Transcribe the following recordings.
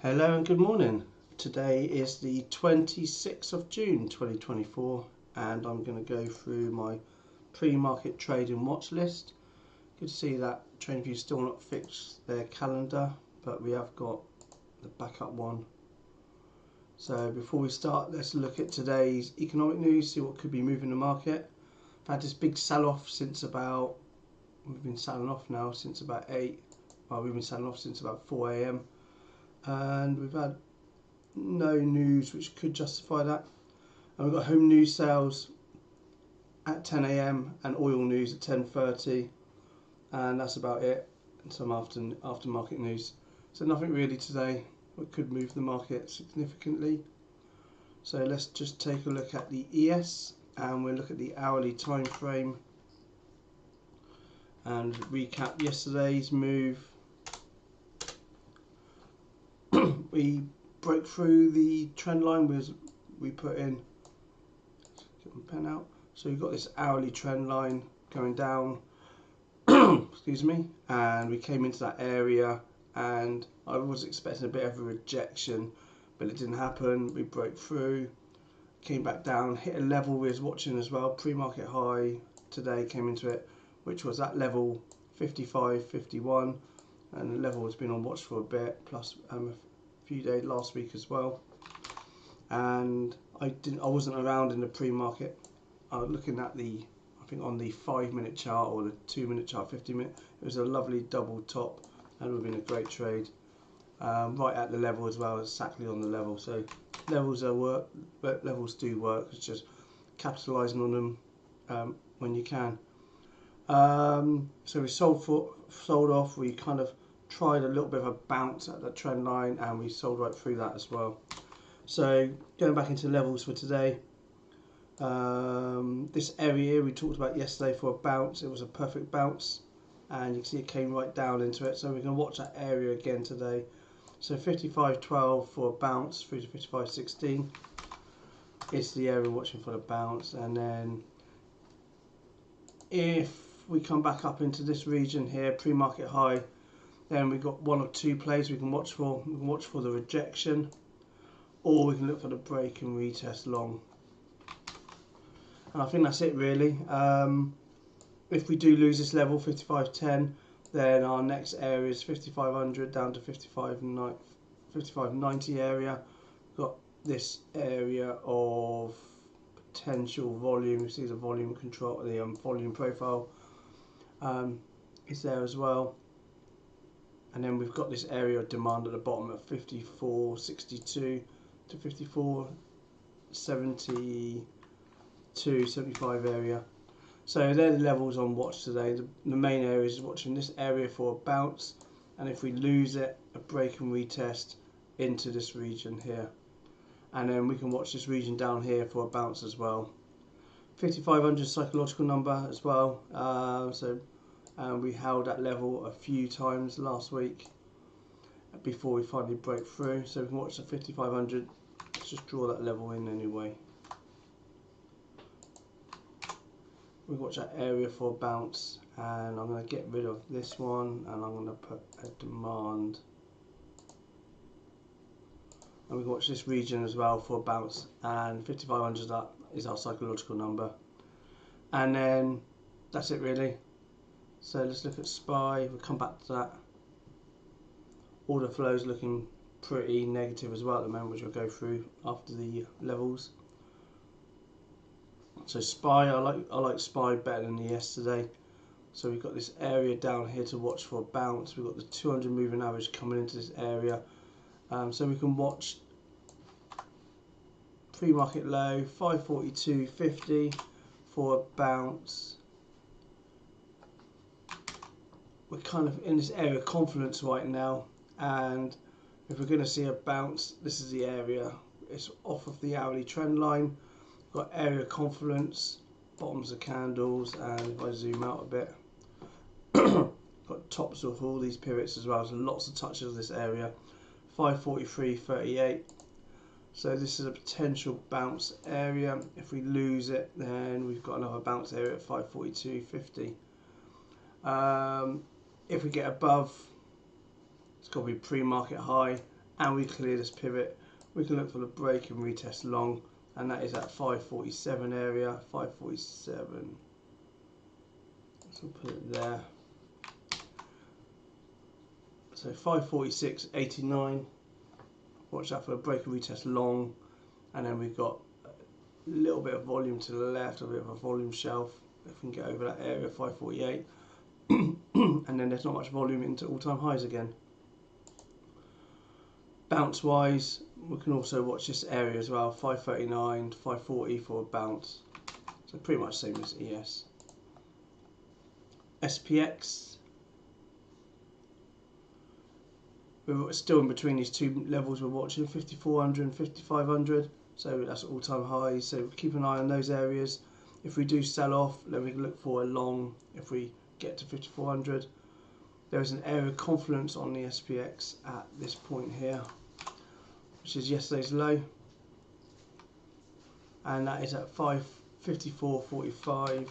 Hello and good morning. Today is the 26th of June 2024 and I'm going to go through my pre-market trading watch list. You can see that TradingView still not fixed their calendar, but we have got the backup one. So before we start, let's look at today's economic news, see what could be moving the market. I've had this big sell-off since about, we've been selling off now since about 8, well we've been selling off since about 4 AM. And we've had no news which could justify that. And we've got home news sales at 10 AM and oil news at 10:30, and that's about it. And some aftermarket news. So nothing really today that could move the market significantly. So let's just take a look at the ES and we'll look at the hourly time frame and recap yesterday's move. We broke through the trend line we put in. Get my pen out. So you've got this hourly trend line going down. Excuse me. And we came into that area, and I was expecting a bit of a rejection, but it didn't happen. We broke through, came back down, hit a level we was watching as well. Pre-market high today came into it, which was that level 55.51, and the level has been on watch for a bit, plus few days last week as well. And I wasn't around in the pre-market. I was looking at I think on the 5-minute chart or the 2-minute chart, 50-minute. It was a lovely double top and would have been a great trade. Right at the level as well, exactly on the level. So levels do work. It's just capitalising on them when you can. So we sold off. We kind of tried a little bit of a bounce at that trend line and we sold right through that as well. So going back into levels for today, this area here we talked about yesterday for a bounce. It was a perfect bounce and you can see it came right down into it, so we can watch that area again today. So 55.12 for a bounce through to 55.16 is the area we're watching for the bounce. And then if we come back up into this region here, pre-market high, then we've got one or two plays we can watch for. We can watch for the rejection, or we can look for the break and retest long. And I think that's it really. If we do lose this level, 55.10, then our next area is 5500 down to 55.90 area. We've got this area of potential volume. You see the volume control, the volume profile is there as well. And then we've got this area of demand at the bottom at 54.62 to 54.75 area. So they're the levels on watch today. The main area is watching this area for a bounce, and if we lose it, a break and retest into this region here. And then we can watch this region down here for a bounce as well. 5500 psychological number as well. We held that level a few times last week before we finally broke through. So we can watch the 5500. Let's just draw that level in anyway. We watch that area for a bounce, and I'm going to get rid of this one, and I'm going to put a demand. And we can watch this region as well for a bounce, and 5500 is our psychological number. And then that's it really. So let's look at SPY. We'll come back to that. Order flow is looking pretty negative as well at the moment, which we'll go through after the levels. So SPY, I like SPY better than yesterday. So we've got this area down here to watch for a bounce. We've got the 200 moving average coming into this area. So we can watch pre-market low 542.50 for a bounce. We're kind of in this area of confidence right now, and if we're going to see a bounce, this is the area. It's off of the hourly trend line. We've got area of confidence, bottoms of candles, and if I zoom out a bit, got tops of all these pivots as well. So lots of touches of this area. 543.38. So this is a potential bounce area. If we lose it, then we've got another bounce area at 542.50. If we get above, it's got to be pre-market high and we clear this pivot, we can look for the break and retest long, and that is at 547 area, 547. So we'll put it there. So 546.89. Watch out for a break and retest long, and then we've got a little bit of volume to the left, a bit of a volume shelf. If we can get over that area, 548, and then there's not much volume into all-time highs again. Bounce wise, we can also watch this area as well, 539, 540 for a bounce. So pretty much same as ES. SPX, we're still in between these two levels we're watching, 5400 and 5500, so that's all-time highs, so keep an eye on those areas. If we do sell off, then we can look for a long if we get to 5400. There is an area of confluence on the SPX at this point here, which is yesterday's low, and that is at 554.45.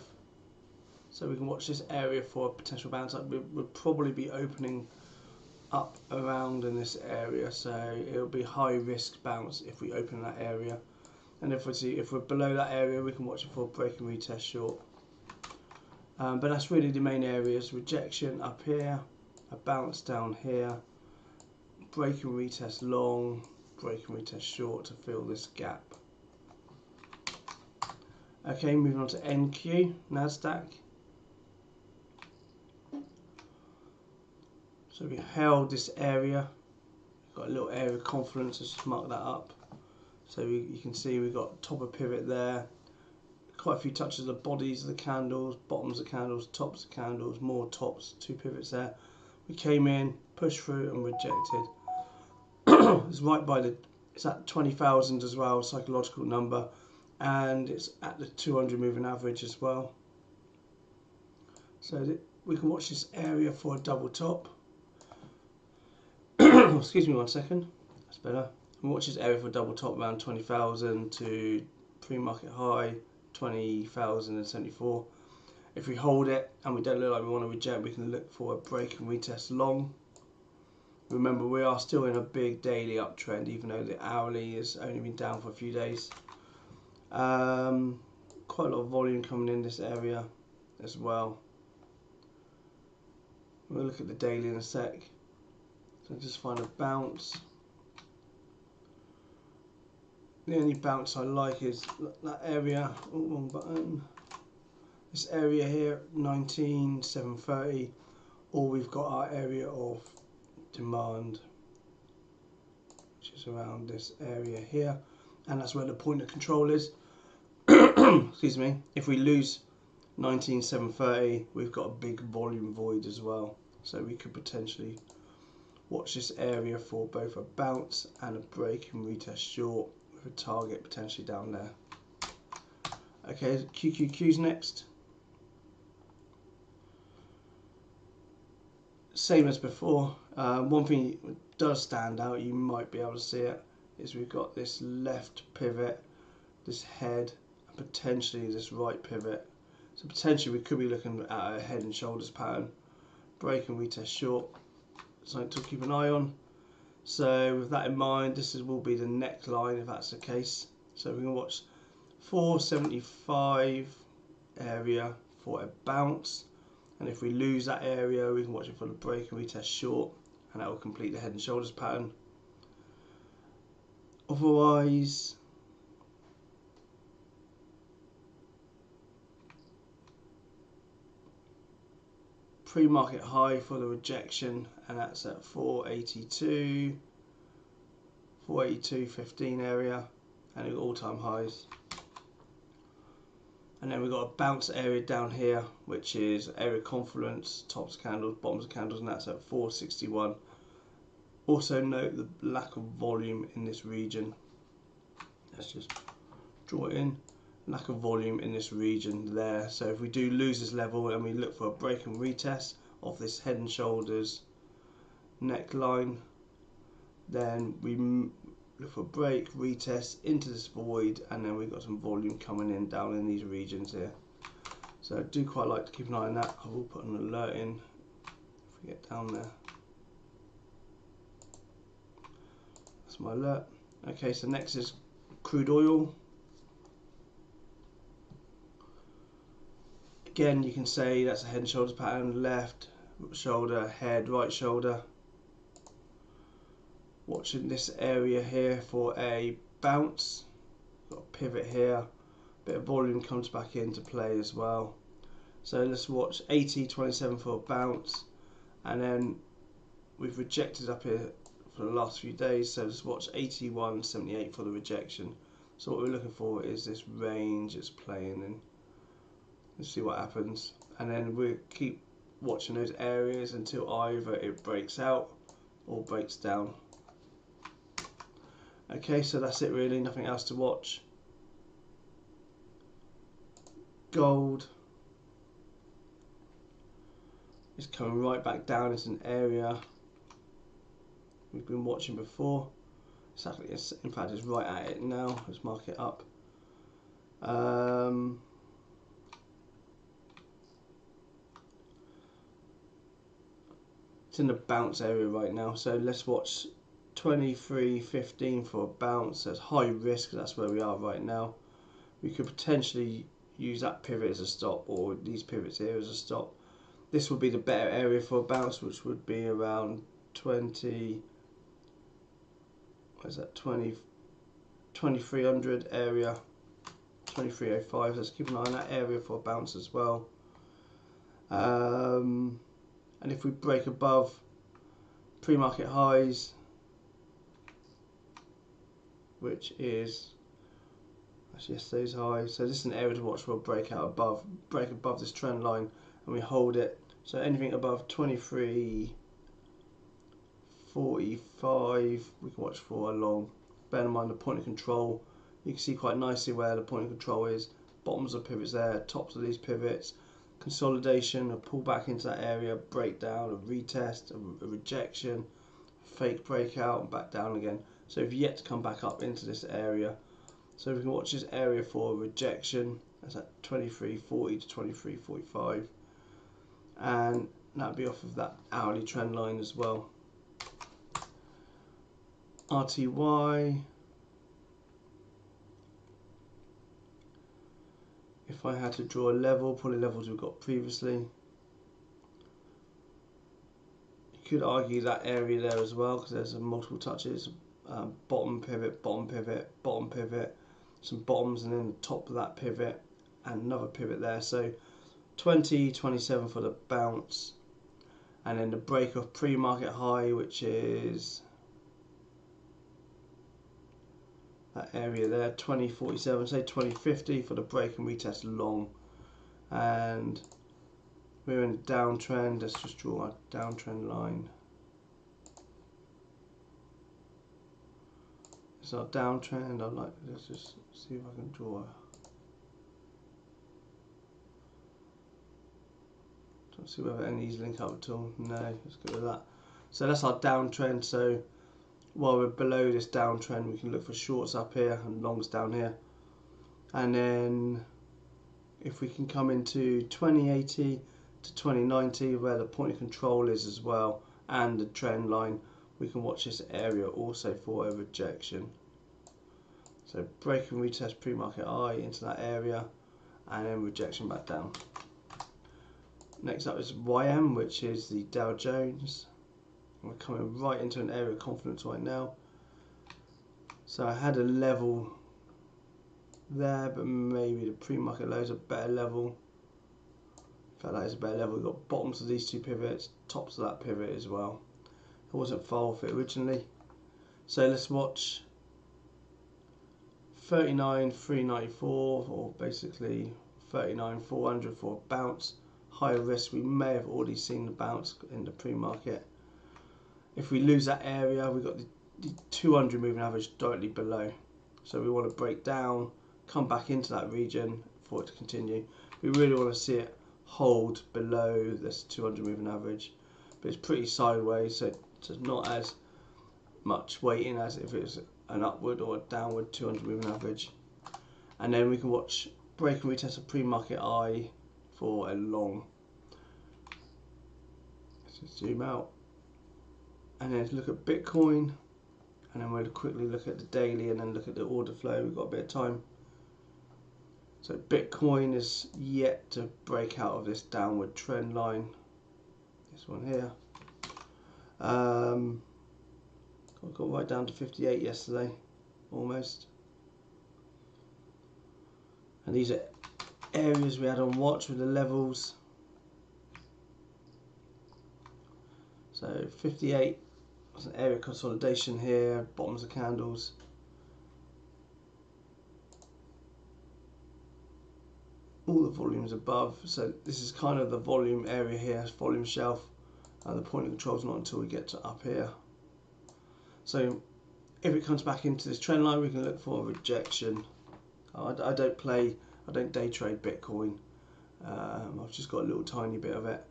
So we can watch this area for a potential bounce up. We'll probably be opening up around in this area, so it'll be high risk bounce if we open that area. And if we're below that area, we can watch it for a break and retest short. But that's really the main areas: rejection up here, a bounce down here, break and retest long, break and retest short to fill this gap. Okay, moving on to NQ, Nasdaq. So we held this area, got a little area of confluence, let's just mark that up. So you can see we've got top of pivot there, quite a few touches of the bodies of the candles, bottoms of candles, tops of candles, more tops, two pivots there. We came in, pushed through and rejected. It's right by it's at 20,000 as well, psychological number, and it's at the 200 moving average as well. So we can watch this area for a double top. Excuse me 1 second, that's better. We watch this area for a double top around 20,000 to pre-market high 20,074. If we hold it and we don't look like we want to reject, we can look for a break and retest long. Remember, we are still in a big daily uptrend, even though the hourly has only been down for a few days. Quite a lot of volume coming in this area as well. We'll look at the daily in a sec. So just find a bounce. The only bounce I like is that area, oh, wrong button. This area here, 19,730, or we've got our area of demand, which is around this area here, and that's where the point of control is. Excuse me. If we lose 19,730, we've got a big volume void as well, so we could potentially watch this area for both a bounce and a break and retest short with a target potentially down there. Okay, QQQ's next. Same as before. One thing that does stand out, you might be able to see it, is we've got this left pivot, this head, and potentially this right pivot. So potentially we could be looking at a head and shoulders pattern, break and retest short. Something to keep an eye on. So with that in mind, this will be the neckline if that's the case. So we can watch 475 area for a bounce, and if we lose that area, we can watch it for the break and retest short, and that will complete the head and shoulders pattern. Otherwise, pre-market high for the rejection, and that's at 482, 482.15 area, and all-time highs. And then we've got a bounce area down here, which is area confluence, tops candles, bottoms of candles, and that's at 461. Also note the lack of volume in this region. Let's just draw it in. Lack of volume in this region there. So if we do lose this level and we look for a break and retest of this head and shoulders neckline, then we look for a break, retest into this void, and then we've got some volume coming in down in these regions here. So I do quite like to keep an eye on that. I will put an alert in if we get down there. That's my alert. Okay, so next is crude oil. Again, you can say that's a head and shoulders pattern, left shoulder, head, right shoulder. Watching this area here for a bounce. Got a pivot here, bit of volume comes back into play as well. So let's watch 80.27 for a bounce, and then we've rejected up here for the last few days, so let's watch 81.78 for the rejection. So what we're looking for is this range it's playing in. Let's see what happens, and then we'll keep watching those areas until either it breaks out or breaks down. Okay, so that's it really, nothing else to watch. Gold is coming right back down into an area we've been watching before. Exactly, in fact it's right at it now. Let's mark it up. It's in the bounce area right now, so let's watch 23.15 for a bounce. That's high risk, that's where we are right now. We could potentially use that pivot as a stop, or these pivots here as a stop. This would be the better area for a bounce, which would be around 2300 area, 2305. Let's keep an eye on that area for a bounce as well. And if we break above pre-market highs, which is actually yesterday's high, so this is an area to watch for a breakout above, break above this trend line, and we hold it. So anything above 23.45 we can watch for a long. Bear in mind the point of control, you can see quite nicely where the point of control is. Bottoms of pivots there, tops of these pivots. Consolidation, a pull back into that area, breakdown, a retest, a rejection, fake breakout, and back down again. So we've yet to come back up into this area. So we can watch this area for rejection. That's at 23.40 to 23.45, and that'll be off of that hourly trend line as well. RTY. If I had to draw a level, probably levels we've got previously. You could argue that area there as well, because there's multiple touches. Bottom pivot, bottom pivot, bottom pivot, some bottoms, and then the top of that pivot, and another pivot there. So 20.27 for the bounce, and then the break of pre-market high, which is that area there, 20.47, say 20.50 for the break and retest long. And we're in a downtrend. Let's just draw our downtrend line. It's our downtrend. Let's just see if I can draw. Don't see whether any of these link up at all. No, let's go with that. So that's our downtrend. So while we're below this downtrend, we can look for shorts up here and longs down here. And then if we can come into 2080 to 2090, where the point of control is as well, and the trend line, we can watch this area also for a rejection. So break and retest pre-market high into that area, and then rejection back down. Next up is YM, which is the Dow Jones. We're coming right into an area of confidence right now. So I had a level there, but maybe the pre-market low is a better level. In fact, that is a better level. We've got bottoms of these two pivots, tops of that pivot as well. I wasn't far off it originally. So let's watch 39.394, or basically 39.400 for a bounce. Higher risk, we may have already seen the bounce in the pre-market. If we lose that area, we've got the 200 moving average directly below. So we want to break down, come back into that region for it to continue. We really want to see it hold below this 200 moving average, but it's pretty sideways, so it's not as much weighting as if it's an upward or a downward 200 moving average. And then we can watch break and retest a pre-market high for a long. Let's just zoom out and then look at Bitcoin, and then we'll quickly look at the daily and then look at the order flow. We've got a bit of time. So Bitcoin is yet to break out of this downward trend line. This one here. Got right down to 58 yesterday, almost. And these are areas we had on watch with the levels. So 58 was an area consolidation here, bottoms of candles. All the volumes above, so this is kind of the volume area here, volume shelf, and the point of control is not until we get to up here. So if it comes back into this trend line, we can look for a rejection. I don't day trade Bitcoin. I've just got a little tiny bit of it.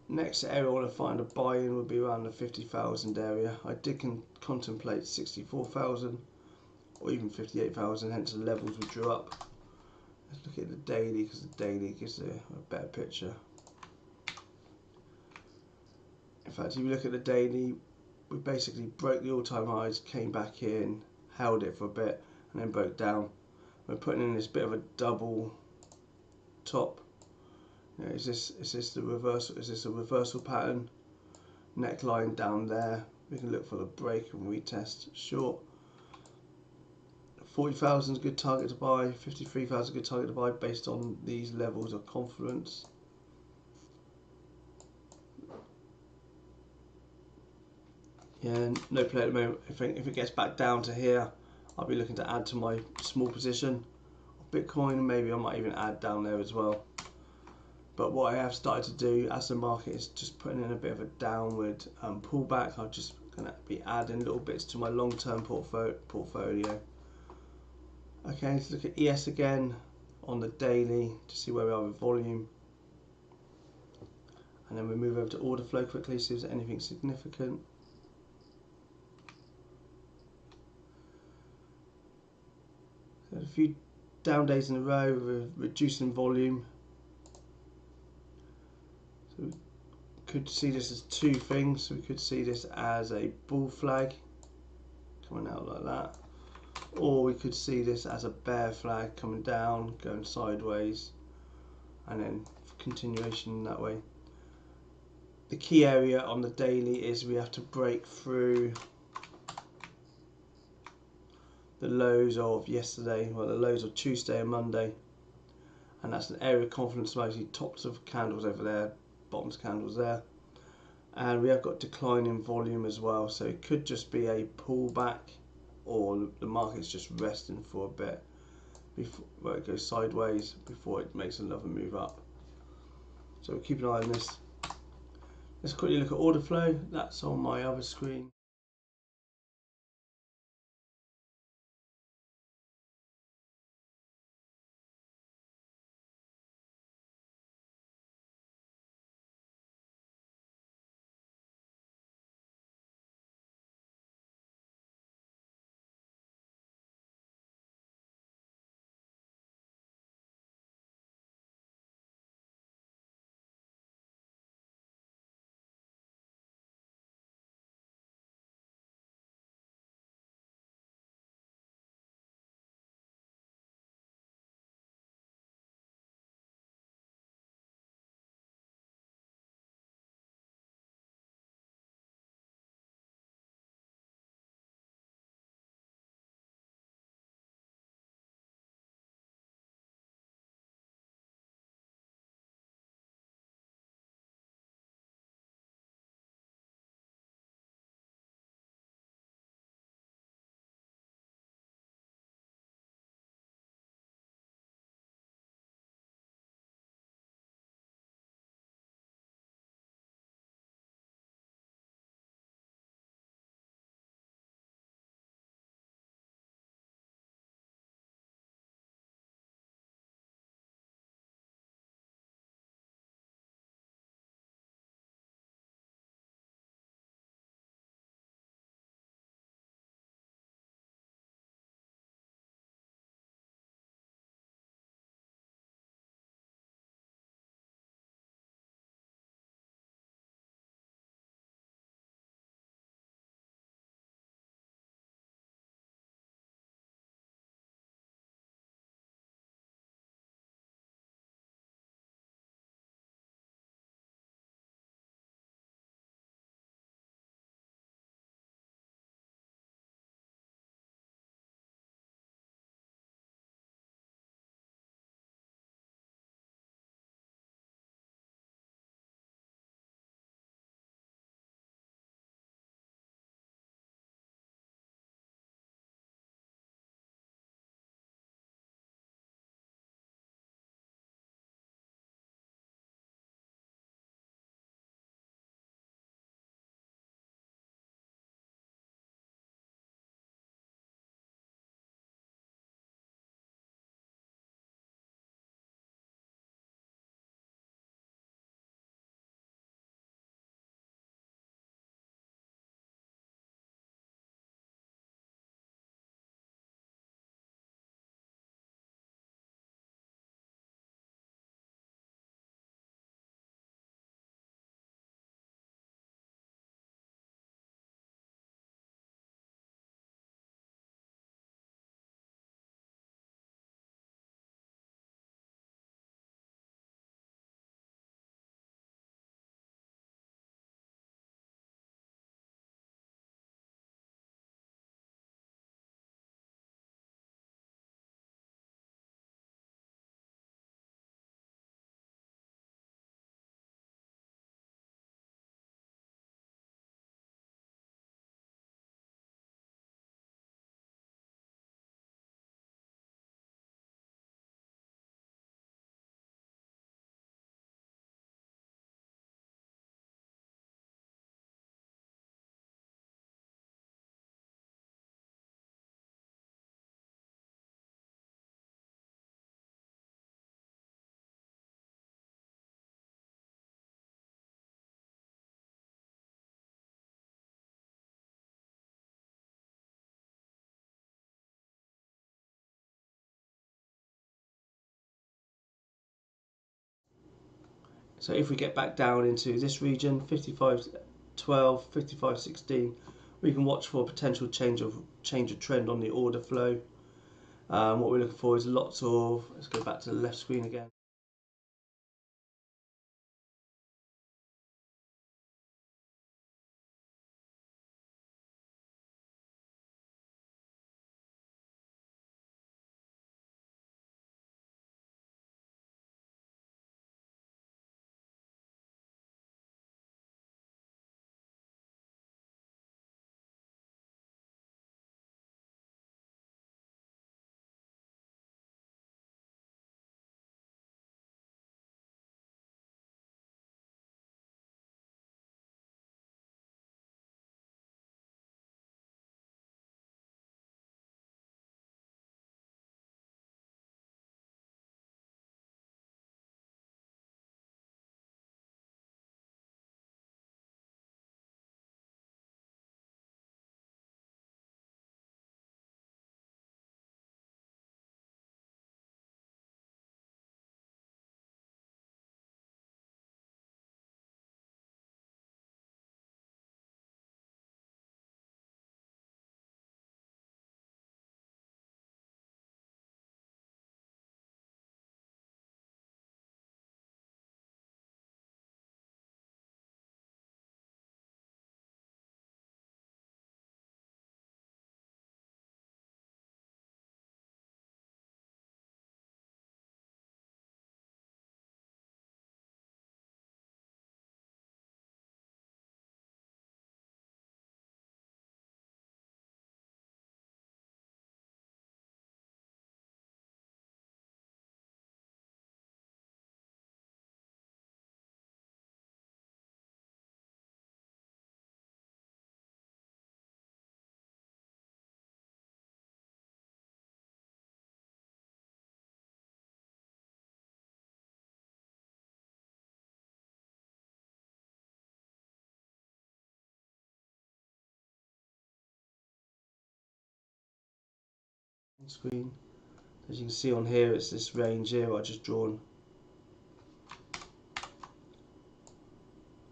Next area I want to find a buy-in would be around the 50,000 area. I did contemplate 64,000 or even 58,000, hence the levels we drew up. Let's look at the daily, because the daily gives a better picture. In fact, if you look at the daily, we basically broke the all-time highs, came back in, held it for a bit, and then broke down. We're putting in this bit of a double top. You know, is this the reversal? Is this a reversal pattern? Neckline down there. We can look for the break and retest short. 40,000 is a good target to buy. 53,000 is a good target to buy based on these levels of confidence. Yeah, no play at the moment. If it gets back down to here, I'll be looking to add to my small position of Bitcoin. Maybe I might even add down there as well. But what I have started to do as the market is just putting in a bit of a downward pullback, I'm just going to be adding little bits to my long-term portfolio. Okay, let's look at ES again on the daily to see where we are with volume. And then we move over to order flow quickly, see if there's anything significant. So a few down days in a row with reducing volume. So we could see this as two things. We could see this as a bull flag coming out like that, or we could see this as a bear flag coming down, going sideways, and then continuation that way. The key area on the daily is we have to break through the lows of yesterday, well, the lows of Tuesday and Monday, and that's an area of confidence, mostly tops of candles over there, bottoms candles there, and we have got declining volume as well, so it could just be a pullback, or the market's just resting for a bit before where it goes sideways before it makes another move up. So keep an eye on this. Let's quickly look at order flow. That's on my other screen. So if we get back down into this region, 55.12, 55.16, we can watch for a potential change of trend on the order flow. What we're looking for is lots of, let's go back to the left screen again. Screen. As you can see on here, it's this range here I just drawn.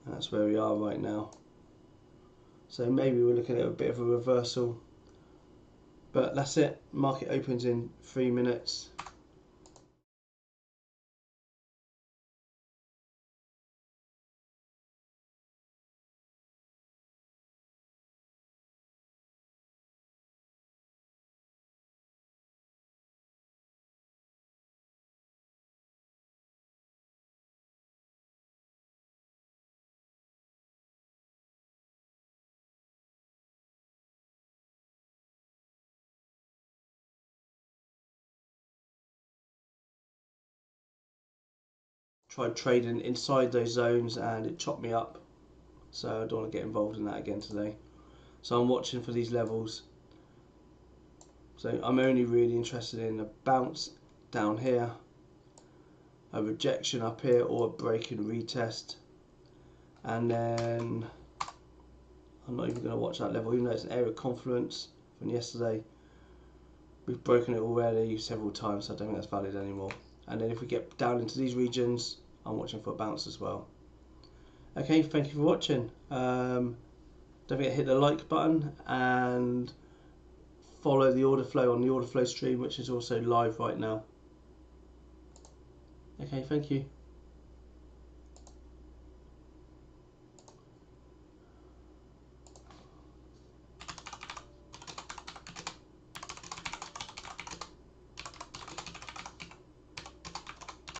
And that's where we are right now. So maybe we're looking at a bit of a reversal. But that's it. Market opens in 3 minutes. Tried trading inside those zones and it chopped me up. So I don't want to get involved in that again today. So I'm watching for these levels. So I'm only really interested in a bounce down here, a rejection up here, or a break and retest. And then I'm not even going to watch that level, even though it's an area of confluence from yesterday. We've broken it already several times, so I don't think that's valid anymore. And then if we get down into these regions, I'm watching for a bounce as well. Okay, thank you for watching. Don't forget to hit the like button and follow the order flow on the order flow stream, which is also live right now. Okay, thank you.